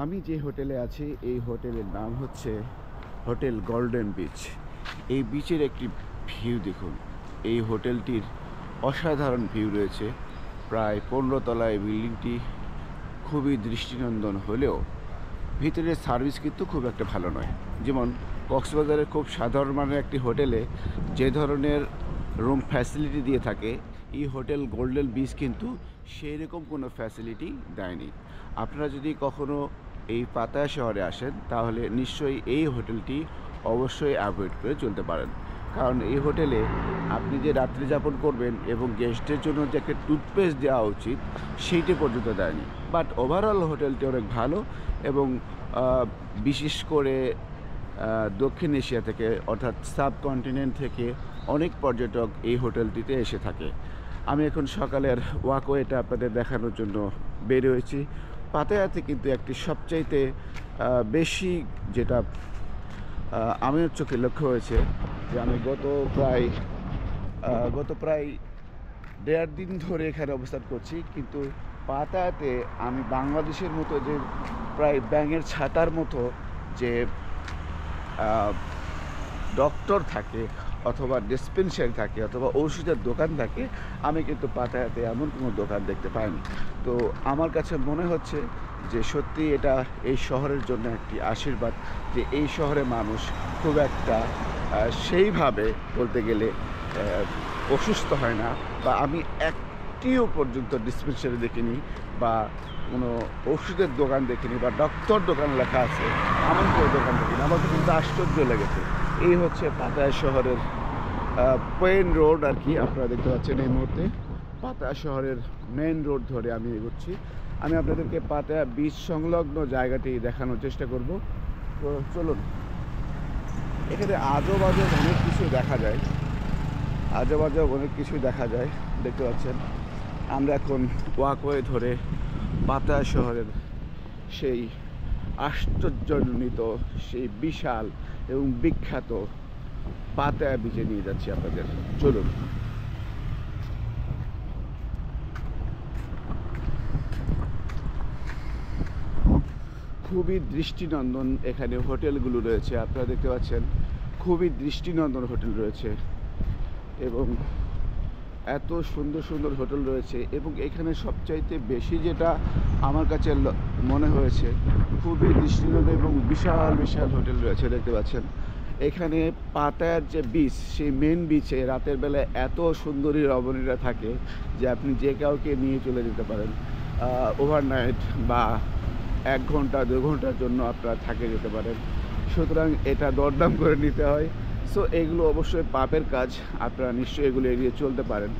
আমি যে হোটেলে আছি এই হোটেলের নাম হচ্ছে হোটেল গোল্ডেন বিচ। এই বিচের একটি ভিউ দেখুন। এই হোটেলটির অসাধারণ ভিউ রয়েছে। প্রায় 15 তলায় বিল্ডিংটি খুবই দৃষ্টিনন্দন হলেও ভিতরের সার্ভিস কিন্তু খুব একটা ভালো নয়। যেমন কক্সবাজারের খুব সাধারণ মানের একটি হোটেলে যে ধরনের রুম ফ্যাসিলিটি দিয়ে থাকে, এই হোটেল গোল্ডেন বিচ কিন্তু সেই রকম কোনো ফ্যাসিলিটি দেয়নি। আপনারা যদি কখনো এই পাতায়া শহরে আসেন তাহলে নিশ্চয়ই এই হোটেলটি অবশ্যই অ্যাভয়েড করে চলতে পারেন, কারণ এই হোটেলে আপনি যে রাত্রি যাপন করবেন এবং গেস্টের জন্য যে একটা টুথপেস্ট দেওয়া উচিত সেইটি পর্যন্ত দেয়নি। বাট ওভারঅল হোটেলটি অনেক ভালো এবং বিশেষ করে দক্ষিণ এশিয়া থেকে অর্থাৎ সাবকন্টিনেন্ট থেকে অনেক পর্যটক এই হোটেলটিতে এসে থাকে। আমি এখন সকালের ওয়াকওয়েটা আপনাদের দেখানোর জন্য বের হয়েছি। পাতায়াতে কিন্তু একটি সবচাইতে বেশি যেটা আমার চোখে লক্ষ্য হয়েছে যে আমি গত প্রায় 1.5 দিন ধরে এখানে অবস্থান করছি, কিন্তু পাতায়াতে আমি বাংলাদেশের মতো যে প্রায় ব্যাঙের ছাতার মতো যে ডক্টর থাকে অথবা ডিসপেন্সারি থাকে অথবা ওষুধের দোকান থাকে, আমি কিন্তু পাতায়াতে এমন কোনো দোকান দেখতে পাইনি। তো আমার কাছে মনে হচ্ছে যে সত্যি এটা এই শহরের জন্য একটি আশীর্বাদ যে এই শহরে মানুষ খুব একটা সেইভাবে বলতে গেলে অসুস্থ হয় না, বা আমি একটিও পর্যন্ত ডিসপেন্সারি দেখিনি বা কোনো ওষুধের দোকান দেখিনি বা ডক্টর দোকান লেখা আছে এমন কোনো দোকান দেখিনি। আমার তো কিন্তু আশ্চর্য লেগেছে। এই হচ্ছে পাতায়া শহরের মেইন রোড আর কি, আপনারা দেখতে পাচ্ছেন এই মুহূর্তে পাতায়া শহরের মেইন রোড ধরে আমি এগোচ্ছি। আমি আপনাদেরকে পাতায়া বিচ সংলগ্ন জায়গাটি দেখানোর চেষ্টা করব। তো চলুন, এখানে আজব অনেক কিছু দেখা যায়, অনেক কিছু দেখা যায়। দেখতে পাচ্ছেন আমরা এখন ওয়াকওয়ে ধরে পাতায়া শহরের সেই আশ্চর্যজনিত সেই বিশাল এবং বিখ্যাত পাতায়া বিচে নিয়ে যাচ্ছি আপনাদের। চলুন। খুবই দৃষ্টিনন্দন এখানে হোটেলগুলো রয়েছে, আপনারা দেখতে পাচ্ছেন খুবই দৃষ্টিনন্দন হোটেল রয়েছে এবং এত সুন্দর সুন্দর হোটেল রয়েছে। এবং এখানে সবচাইতে বেশি যেটা আমার কাছে মনে হয়েছে, খুবই দৃষ্টিনন্দন এবং বিশাল বিশাল হোটেল রয়েছে। দেখতে পাচ্ছেন এখানে পাতায়ার যে বিচ, সেই মেন বিচে রাতের বেলায় এত সুন্দরী রমণীরা থাকে যে আপনি যে কাউকে নিয়ে চলে যেতে পারেন ওভারনাইট বা 1 ঘন্টা 2 ঘন্টার জন্য আপনারা থাকে যেতে পারেন। সুতরাং এটা দরদাম করে নিতে হয়। সো এগুলো অবশ্যই পাপের কাজ, আপনারা নিশ্চয়ই এগুলো এড়িয়ে চলতে পারেন।